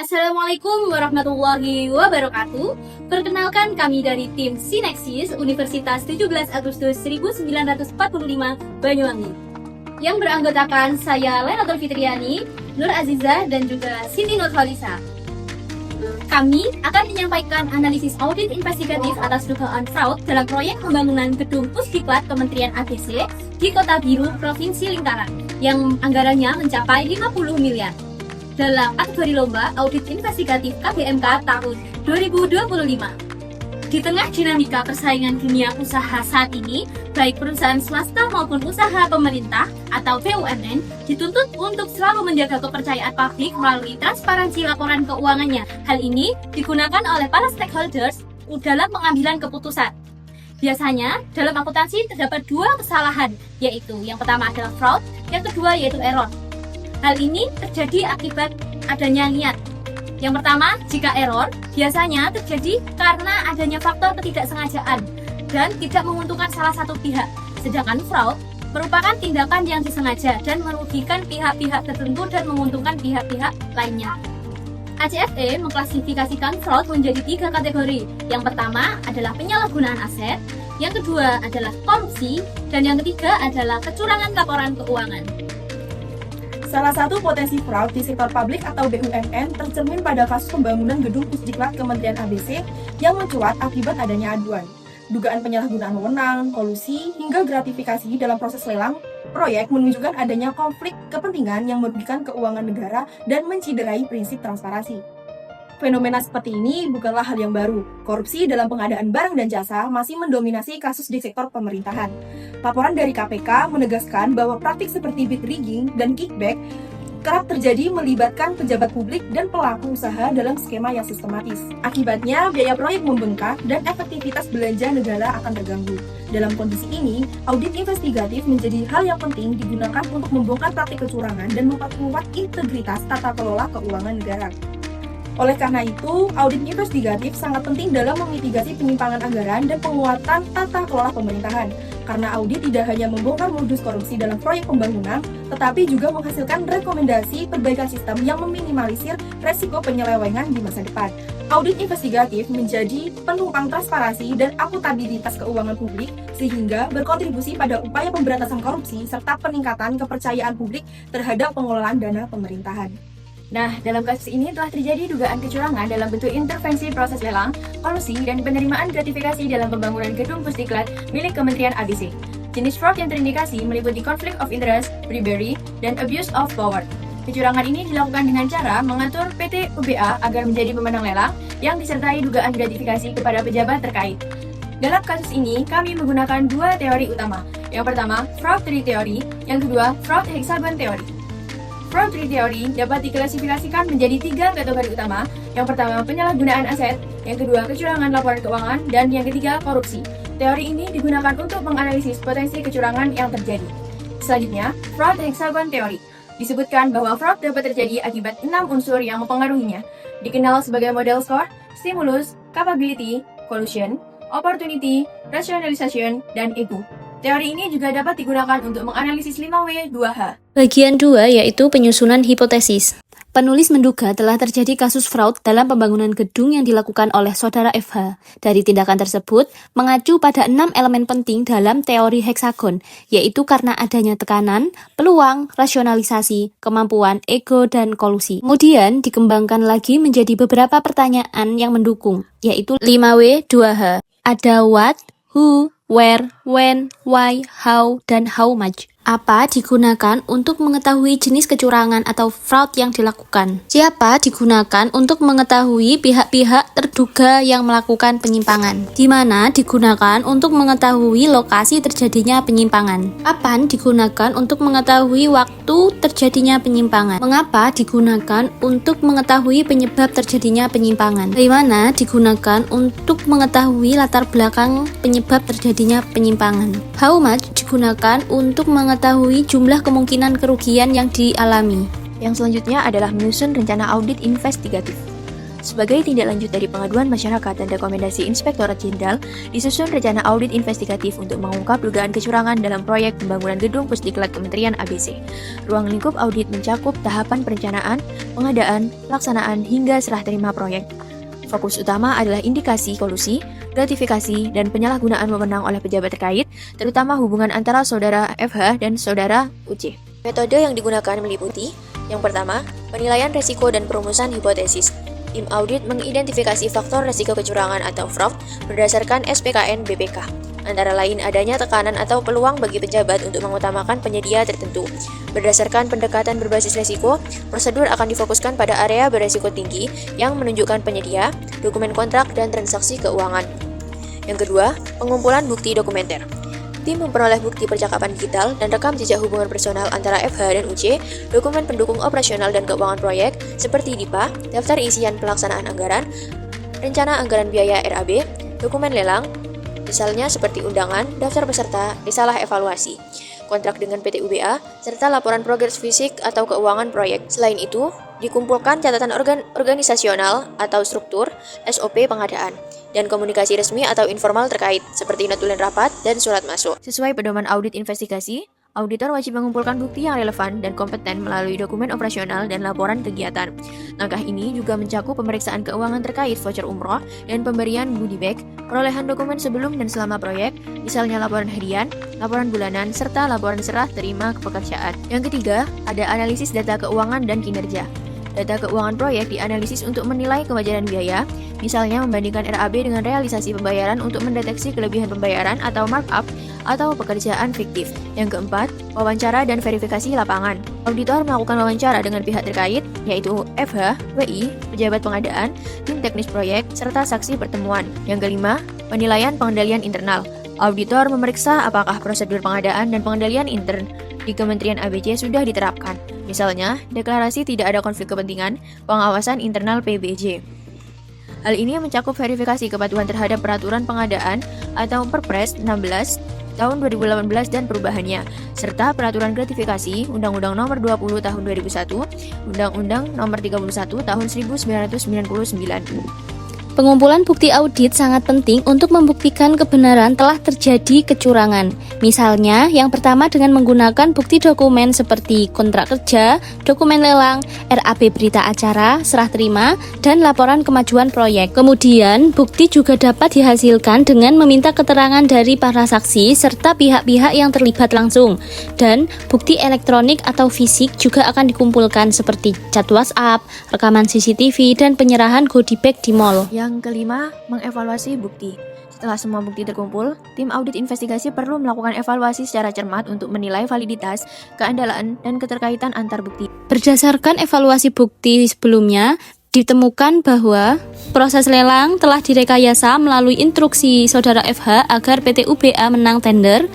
Assalamualaikum warahmatullahi wabarakatuh. Perkenalkan, kami dari tim Sineksis Universitas 17 Agustus 1945 Banyuwangi, yang beranggotakan saya Lenatul Fitriani, Nur Azizah, dan juga Siti Nurholisa. Kami akan menyampaikan analisis audit investigatif atas dugaan fraud dalam proyek pembangunan gedung Pusdiklat Kementerian AGC di Kota Biru, Provinsi Lingkaran, yang anggarannya mencapai 50 miliar. Dalam kategori lomba audit investigatif KBMK tahun 2025. Di tengah dinamika persaingan dunia usaha saat ini, baik perusahaan swasta maupun usaha pemerintah atau BUMN dituntut untuk selalu menjaga kepercayaan publik melalui transparansi laporan keuangannya. Hal ini digunakan oleh para stakeholders dalam pengambilan keputusan. Biasanya, dalam akuntansi terdapat dua kesalahan, yaitu yang pertama adalah fraud, yang kedua yaitu error. Hal ini terjadi akibat adanya niat. Yang pertama, jika error, biasanya terjadi karena adanya faktor ketidaksengajaan dan tidak menguntungkan salah satu pihak. Sedangkan fraud merupakan tindakan yang disengaja dan merugikan pihak-pihak tertentu dan menguntungkan pihak-pihak lainnya. ACFE mengklasifikasikan fraud menjadi 3 kategori. Yang pertama adalah penyalahgunaan aset, yang kedua adalah korupsi, dan yang ketiga adalah kecurangan laporan keuangan. Salah satu potensi fraud di sektor publik atau BUMN tercermin pada kasus pembangunan gedung Pusdiklat Kementerian ABC yang mencuat akibat adanya aduan. Dugaan penyalahgunaan wewenang, kolusi, hingga gratifikasi dalam proses lelang proyek menunjukkan adanya konflik kepentingan yang merugikan keuangan negara dan menciderai prinsip transparansi. Fenomena seperti ini bukanlah hal yang baru. Korupsi dalam pengadaan barang dan jasa masih mendominasi kasus di sektor pemerintahan. Laporan dari KPK menegaskan bahwa praktik seperti bid rigging dan kickback kerap terjadi melibatkan pejabat publik dan pelaku usaha dalam skema yang sistematis. Akibatnya, biaya proyek membengkak dan efektivitas belanja negara akan terganggu. Dalam kondisi ini, audit investigatif menjadi hal yang penting digunakan untuk membongkar praktik kecurangan dan memperkuat integritas tata kelola keuangan negara. Oleh karena itu, audit investigatif sangat penting dalam memitigasi penyimpangan anggaran dan penguatan tata kelola pemerintahan. Karena audit tidak hanya membongkar modus korupsi dalam proyek pembangunan, tetapi juga menghasilkan rekomendasi perbaikan sistem yang meminimalisir resiko penyelewengan di masa depan. Audit investigatif menjadi penumpang transparansi dan akuntabilitas keuangan publik, sehingga berkontribusi pada upaya pemberantasan korupsi serta peningkatan kepercayaan publik terhadap pengelolaan dana pemerintahan. Nah, dalam kasus ini telah terjadi dugaan kecurangan dalam bentuk intervensi proses lelang, kolusi, dan penerimaan gratifikasi dalam pembangunan gedung Pusdiklat milik Kementerian ABC. Jenis fraud yang terindikasi meliputi conflict of interest, bribery, dan abuse of power. Kecurangan ini dilakukan dengan cara mengatur PT UBA agar menjadi pemenang lelang yang disertai dugaan gratifikasi kepada pejabat terkait. Dalam kasus ini, kami menggunakan 2 teori utama. Yang pertama, fraud tree theory, yang kedua, fraud hexagon theory. Fraud tree theory dapat diklasifikasikan menjadi 3 kategori utama. Yang pertama, penyalahgunaan aset, yang kedua, kecurangan laporan keuangan, dan yang ketiga, korupsi. Teori ini digunakan untuk menganalisis potensi kecurangan yang terjadi. Selanjutnya, fraud hexagon theory. Disebutkan bahwa fraud dapat terjadi akibat 6 unsur yang mempengaruhinya, dikenal sebagai model score, stimulus, capability, collusion, opportunity, rationalization, dan ego. Teori ini juga dapat digunakan untuk menganalisis 5W 2H. Bagian 2 yaitu penyusunan hipotesis. Penulis menduga telah terjadi kasus fraud dalam pembangunan gedung yang dilakukan oleh saudara FH. Dari tindakan tersebut, mengacu pada 6 elemen penting dalam teori heksagon, yaitu karena adanya tekanan, peluang, rasionalisasi, kemampuan, ego, dan kolusi. Kemudian dikembangkan lagi menjadi beberapa pertanyaan yang mendukung, yaitu 5W 2H. Ada what, who, where, when, why, how, dan how much. Apa digunakan untuk mengetahui jenis kecurangan atau fraud yang dilakukan? Siapa digunakan untuk mengetahui pihak-pihak terduga yang melakukan penyimpangan? Di mana digunakan untuk mengetahui lokasi terjadinya penyimpangan? Kapan digunakan untuk mengetahui waktu terjadinya penyimpangan? Mengapa digunakan untuk mengetahui penyebab terjadinya penyimpangan? Bagaimana digunakan untuk mengetahui latar belakang penyebab terjadinya penyimpangan? How much digunakan untuk mengetahui jumlah kemungkinan kerugian yang dialami. Yang selanjutnya adalah menyusun rencana audit investigatif. Sebagai tindak lanjut dari pengaduan masyarakat dan rekomendasi Inspektorat Jenderal, disusun rencana audit investigatif untuk mengungkap dugaan kecurangan dalam proyek pembangunan gedung Pusdiklat Kementerian ABC. Ruang lingkup audit mencakup tahapan perencanaan, pengadaan, pelaksanaan, hingga serah terima proyek. Fokus utama adalah indikasi kolusi, gratifikasi, dan penyalahgunaan wewenang oleh pejabat terkait, terutama hubungan antara saudara FH dan saudara UC. Metode yang digunakan meliputi: yang pertama, penilaian resiko dan perumusan hipotesis. Tim audit mengidentifikasi faktor resiko kecurangan atau fraud berdasarkan SPKN BPK. Antara lain adanya tekanan atau peluang bagi pejabat untuk mengutamakan penyedia tertentu. Berdasarkan pendekatan berbasis resiko, prosedur akan difokuskan pada area beresiko tinggi yang menunjukkan penyedia, dokumen kontrak, dan transaksi keuangan. Yang kedua, pengumpulan bukti dokumenter. Tim memperoleh bukti percakapan digital dan rekam jejak hubungan personal antara FH dan UC, dokumen pendukung operasional dan keuangan proyek, seperti DIPA, daftar isian pelaksanaan anggaran, rencana anggaran biaya RAB, dokumen lelang, misalnya seperti undangan, daftar peserta, risalah evaluasi, kontrak dengan PT UBA, serta laporan progres fisik atau keuangan proyek. Selain itu, dikumpulkan catatan organisasional atau struktur, SOP pengadaan, dan komunikasi resmi atau informal terkait, seperti notulen rapat dan surat masuk. Sesuai pedoman audit investigasi, auditor wajib mengumpulkan bukti yang relevan dan kompeten melalui dokumen operasional dan laporan kegiatan. Langkah ini juga mencakup pemeriksaan keuangan terkait voucher umroh dan pemberian goodie bag, perolehan dokumen sebelum dan selama proyek, misalnya laporan harian, laporan bulanan, serta laporan serah terima pekerjaan. Yang ketiga, ada analisis data keuangan dan kinerja. Data keuangan proyek dianalisis untuk menilai kewajaran biaya, misalnya membandingkan RAB dengan realisasi pembayaran untuk mendeteksi kelebihan pembayaran atau markup atau pekerjaan fiktif. Yang keempat, wawancara dan verifikasi lapangan. Auditor melakukan wawancara dengan pihak terkait, yaitu FH, WI, pejabat pengadaan, tim teknis proyek, serta saksi pertemuan. Yang kelima, penilaian pengendalian internal. Auditor memeriksa apakah prosedur pengadaan dan pengendalian intern di Kementerian ABC sudah diterapkan. Misalnya, deklarasi tidak ada konflik kepentingan, pengawasan internal PBJ. Hal ini mencakup verifikasi kepatuhan terhadap peraturan pengadaan atau Perpres 16 tahun 2018 dan perubahannya, serta peraturan gratifikasi Undang-Undang Nomor 20 Tahun 2001, Undang-Undang Nomor 31 Tahun 1999. Pengumpulan bukti audit sangat penting untuk membuktikan kebenaran telah terjadi kecurangan. Misalnya, yang pertama dengan menggunakan bukti dokumen seperti kontrak kerja, dokumen lelang, RAB berita acara, serah terima, dan laporan kemajuan proyek. Kemudian, bukti juga dapat dihasilkan dengan meminta keterangan dari para saksi serta pihak-pihak yang terlibat langsung. Dan bukti elektronik atau fisik juga akan dikumpulkan seperti chat WhatsApp, rekaman CCTV, dan penyerahan goodie bag di mall. Yang kelima, mengevaluasi bukti. Setelah semua bukti terkumpul, tim audit investigasi perlu melakukan evaluasi secara cermat untuk menilai validitas, keandalan, dan keterkaitan antar bukti. Berdasarkan evaluasi bukti sebelumnya, ditemukan bahwa proses lelang telah direkayasa melalui instruksi saudara FH agar PT UBA menang tender.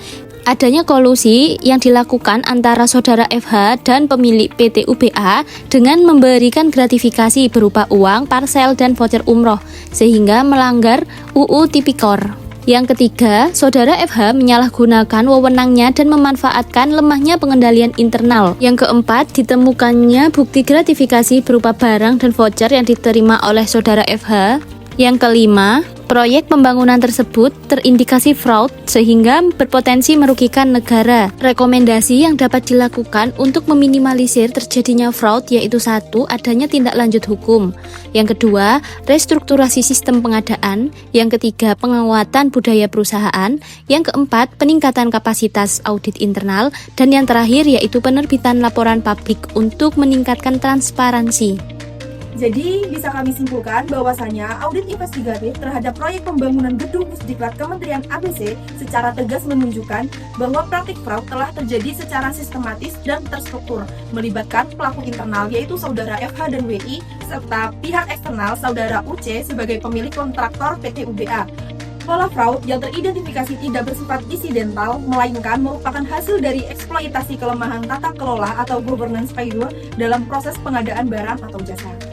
Adanya kolusi yang dilakukan antara saudara FH dan pemilik PT UBA dengan memberikan gratifikasi berupa uang, parsel, dan voucher umroh, sehingga melanggar UU Tipikor. Yang ketiga, saudara FH menyalahgunakan wewenangnya dan memanfaatkan lemahnya pengendalian internal. Yang keempat, ditemukannya bukti gratifikasi berupa barang dan voucher yang diterima oleh saudara FH. Yang kelima, proyek pembangunan tersebut terindikasi fraud sehingga berpotensi merugikan negara. Rekomendasi yang dapat dilakukan untuk meminimalisir terjadinya fraud yaitu 1. Adanya tindak lanjut hukum. Yang kedua, restrukturasi sistem pengadaan. Yang ketiga, penguatan budaya perusahaan. Yang keempat, peningkatan kapasitas audit internal. Dan yang terakhir yaitu penerbitan laporan publik untuk meningkatkan transparansi. Jadi, bisa kami simpulkan bahwasanya audit investigatif terhadap proyek pembangunan gedung Pusdiklat Kementerian ABC secara tegas menunjukkan bahwa praktik fraud telah terjadi secara sistematis dan terstruktur, melibatkan pelaku internal yaitu saudara FH dan WI, serta pihak eksternal saudara UC sebagai pemilik kontraktor PT UBA. Pola fraud yang teridentifikasi tidak bersifat insidental, melainkan merupakan hasil dari eksploitasi kelemahan tata kelola atau governance failure dalam proses pengadaan barang atau jasa.